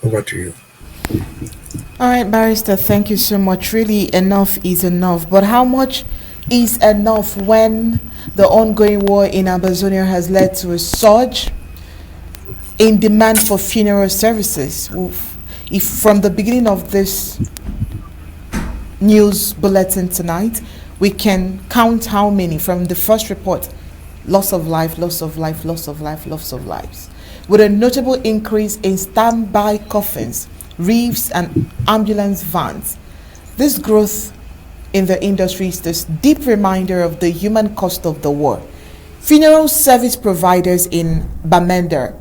Over to you. All right, Barrister, thank you so much. Really, enough is enough. But how much is enough when the ongoing war in Ambazonia has led to a surge in demand for funeral services? If from the beginning of this news bulletin tonight, we can count how many from the first report: loss of life, loss of life, loss of life, loss of lives, with a notable increase in standby coffins, reefs, and ambulance vans. This growth in the industry is this deep reminder of the human cost of the war. Funeral service providers in Bamenda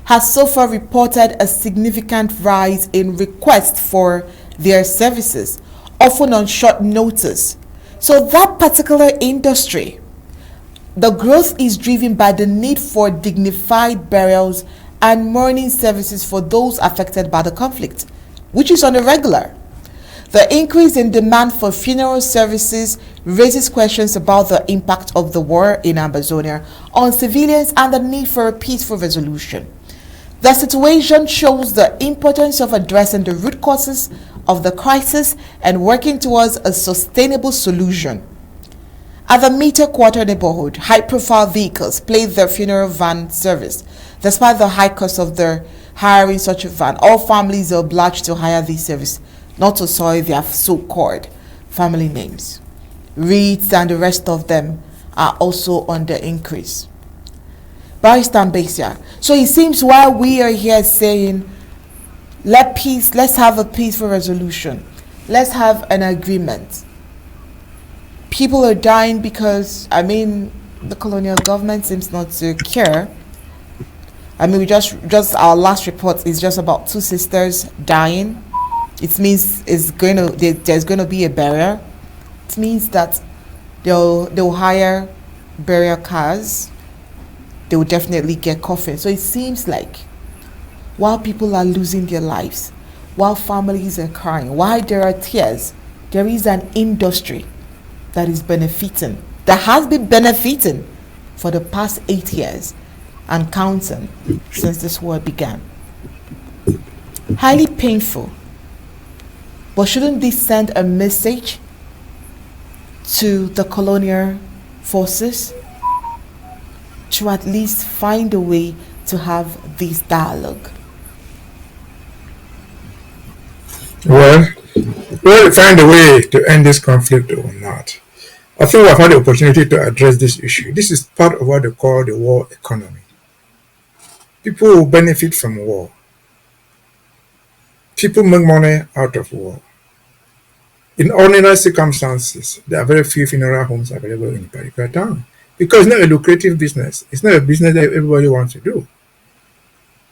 has so far reported a significant rise in requests for their services, often on short notice. So, that particular industry, the growth is driven by the need for dignified burials and mourning services for those affected by the conflict, which is on a regular. The increase in demand for funeral services raises questions about the impact of the war in Ambazonia on civilians and the need for a peaceful resolution. The situation shows the importance of addressing the root causes of the crisis and working towards a sustainable solution. At the Meter Quarter neighborhood, high-profile vehicles played their funeral van service. Despite the high cost of their hiring such a van, all families are obliged to hire this service, not to soil their so-called family names. REITs and the rest of them are also on the increase. Barrister Ambasia. So it seems while we are here saying, let's have a peaceful resolution, let's have an agreement, people are dying because, the colonial government seems not to care. We just our last report is just about two sisters dying. It means there's going to be a barrier. It means that they'll hire burial cars. They will definitely get coffins. So it seems like while people are losing their lives, while families are crying, while there are tears, there is an industry that is benefiting, that has been benefiting for the past 8 years and counting since this war began. Highly painful. But shouldn't this send a message to the colonial forces to at least find a way to have this dialogue? Well, we'll find a way to end this conflict or not. I think we've had the opportunity to address this issue. This is part of what they call the war economy. People will benefit from war. People make money out of war. In ordinary circumstances, there are very few funeral homes available in a particular town because it's not a lucrative business. It's not a business that everybody wants to do.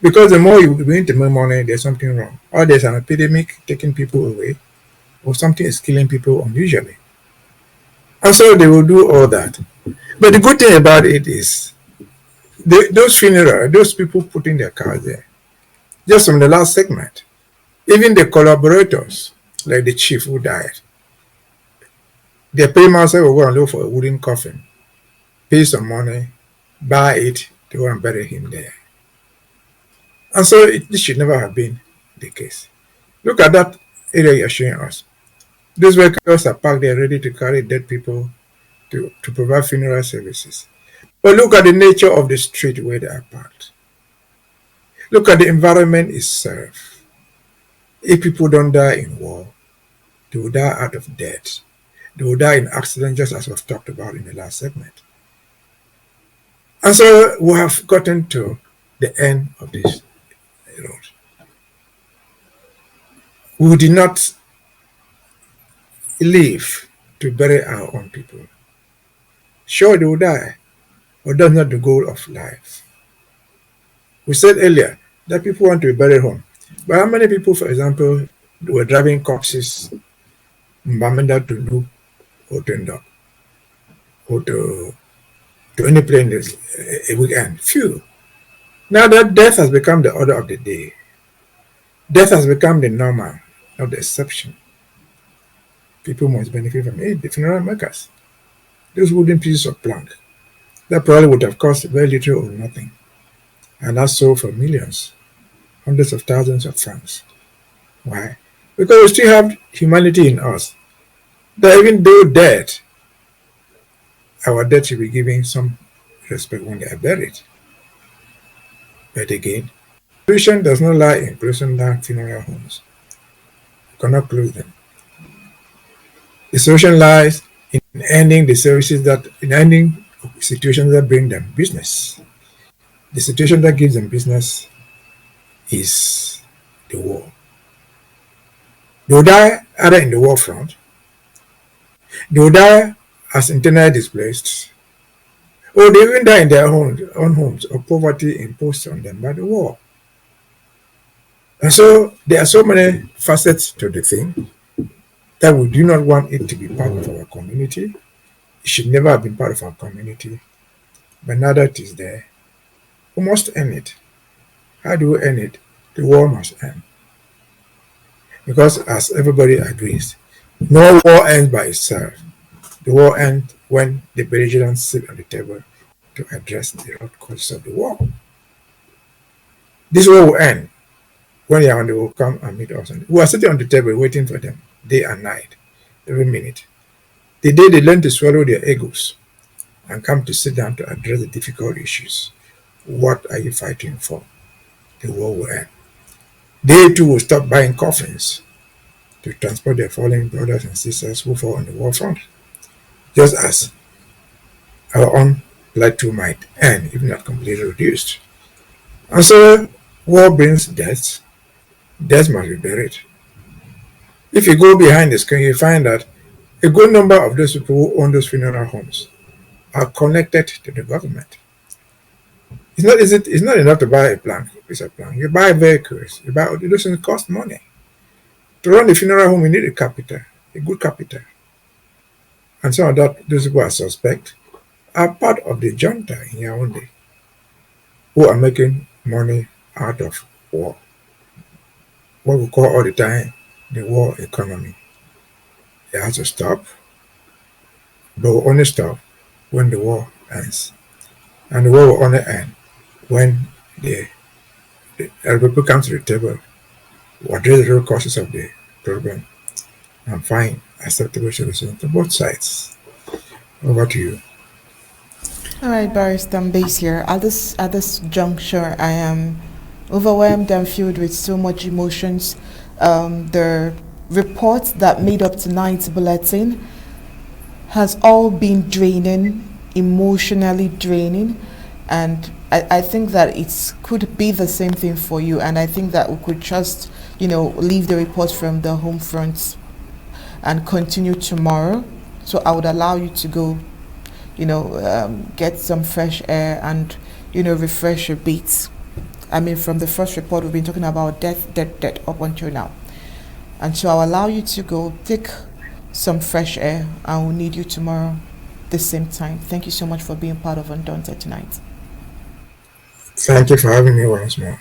Because the more you begin to make money, there's something wrong. Or there's an epidemic taking people away, or something is killing people unusually. And so they will do all that. But the good thing about it is, those funerals, those people putting their cars there, just from the last segment, even the collaborators, like the chief who died, their paymaster will go and look for a wooden coffin, pay some money, buy it, to go and bury him there. And so this should never have been the case. Look at that area you're showing us. Those vehicles are parked there ready to carry dead people to provide funeral services. But look at the nature of the street where they are parked. Look at the environment itself. If people don't die in war, they will die out of debt. They will die in accident, just as we've talked about in the last segment. And so we have gotten to the end of this road. We did not live to bury our own people. Sure, they will die, but that's not the goal of life. We said earlier that people want to be buried home. But how many people, for example, were driving corpses in Bamenda to do or to Ndok or to any place a weekend? Few. Now that death has become the order of the day. Death has become the normal, not the exception. People must benefit from it. The funeral makers, those wooden pieces of plank, that probably would have cost very little or nothing, and that's sold for millions. hundreds of thousands of francs. Why? Because we still have humanity in us. That even though dead, our dead should be given some respect when they are buried. But again, solution does not lie in closing down funeral homes. You cannot close them. The solution lies in ending the services that in ending situations that bring them business. The situation that gives them business is the war. They will die either in the war front, they will die as internally displaced, or they even die in their own homes of poverty imposed on them by the war. And so there are so many facets to the thing that we do not want it to be part of our community. It should never have been part of our community. But now that it is there, we must end it. How do we end it? The war must end. Because as everybody agrees, no war ends by itself. The war ends when the belligerents sit on the table to address the root causes of the war. This war will end when Yaoundé will come and meet us. We are sitting on the table waiting for them day and night, every minute. The day they learn to swallow their egos and come to sit down to address the difficult issues, what are you fighting for? The war will end. They too will stop buying coffins to transport their fallen brothers and sisters who fall on the war front, just as our own blood too might end, if not completely reduced. And so, war brings death. Death must be buried. If you go behind the screen, you find that a good number of those people who own those funeral homes are connected to the government. It's not enough to buy a plank, a piece of plank. You buy vehicles, you buy those things cost money. To run the funeral home, you need a capital, a good capital. And some of that those people are suspect are part of the junta in Yaoundé who are making money out of war. What we call all the time the war economy. It has to stop, but will only stop when the war ends. And the war will only end when the people come to the table, address the real causes of the problem, and find acceptable solutions to both sides. Over to you. All right, Barrister Mbase here. At this juncture, I am overwhelmed and filled with so much emotions. The reports that made up tonight's bulletin has all been draining, emotionally draining, and I think that it could be the same thing for you. And I think that we could just, leave the reports from the home front and continue tomorrow. So I would allow you to go, get some fresh air and, refresh your beats. I mean, from the first report, we've been talking about death up until now. And so I'll allow you to go take some fresh air, and we'll need you tomorrow the same time. Thank you so much for being part of Undaunted tonight. Thank you for having me once more.